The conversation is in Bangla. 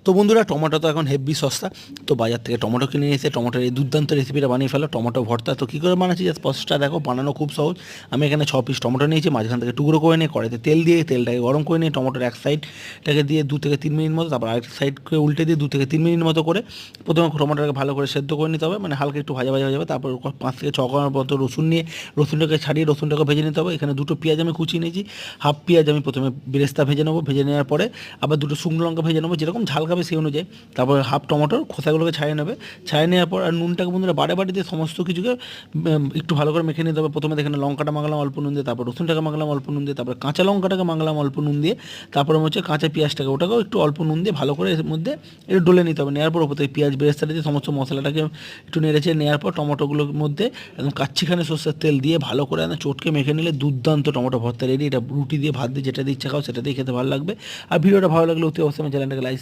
তো বন্ধুরা, টমেটো তো এখন হেভি সস্তা। তো বাজার থেকে টমেটো কিনে নিয়ে এসে টমেটোর এই দুর্দান্ত রেসিপিটা বানিয়ে ফেলো, টমেটো ভর্তা। তো কী করে বানাচ্ছি জাস্ট প্রসেসটা দেখো, বানানো খুব সহজ। আমি এখানে 6 পিস টমেটো নিয়েছি, মাঝখান থেকে টুকরো করে নিয়ে কড়াইতে তেল দিয়ে তেলটাকে গরম করে নিয়ে টমেটোর এক সাইডটাকে দিয়ে 2 থেকে 3 মিনিট মতো, তারপর আরেক সাইডকে উল্টে দিয়ে 2 থেকে 3 মিনিট মতো করে প্রথমে টমেটোটাকে ভালো করে সেদ্ধ করে নিতে হবে, মানে হালকা একটু ভাজা ভাজা হয়ে যাবে। তারপর 5 থেকে 6 কোয়া মতো রসুন নিয়ে রসুনটাকে ছাড়িয়ে রসুনটাকে ভেজে নিতে হবে। এখানে 2টো পেঁয়াজ আমি কুচিয়ে নিয়েছি, হাফ পেঁয়াজ আমি প্রথমে বেরেস্তা ভেজে নেবো, ভেজে নেওয়ার পরে আবার 2টো শুকনো লঙ্কা ভেজে নেবো, যেরকম ঝাল খাবে সেই অনুযায়ী। তারপর হাফ টমেটোর খোসাগুলোকে ছাড়িয়ে নেবে, ছাড়িয়ে নেওয়ার পর আর নুনটাকে বন্ধুরা বাড়ে দিয়ে সমস্ত কিছুকে একটু ভালো করে মেখে নিতে হবে। প্রথমে দেখেন লঙ্কাটা মাখলাম অল্প নুন দিয়ে, তারপর রসুনটাকে মাখলাম অল্প নুন দিয়ে, তারপর কাঁচা লঙ্কাটাকে মাখলাম অল্প নুন দিয়ে, তারপরে হচ্ছে কাঁচা পেঁয়াজটাকে ওটাকেও একটু অল্প নুন দিয়ে ভালো করে এর মধ্যে একটু ডলে নিতে হবে। নেওয়ার পর ওপর থেকে পেঁয়াজ বেরেস্তাটা দিয়ে সমস্ত মশলাটাকে একটু নেড়েছে নেওয়ার পর টমেটোগুলোর মধ্যে একদম কাচ্চিখানে সর্ষের তেল দিয়ে ভালো করে চটকে মেখে নিলে দুর্দান্ত টমেটো ভর্তা রেডি। এটা রুটি দিয়ে ভাত দিয়ে যেটা দিয়ে ইচ্ছা খাও সেটা দিয়ে খেতে ভালো লাগবে। আর ভিডিওটা ভালো লাগলে অতি অবশ্যই আমার চ্যানেলটাকে লাইক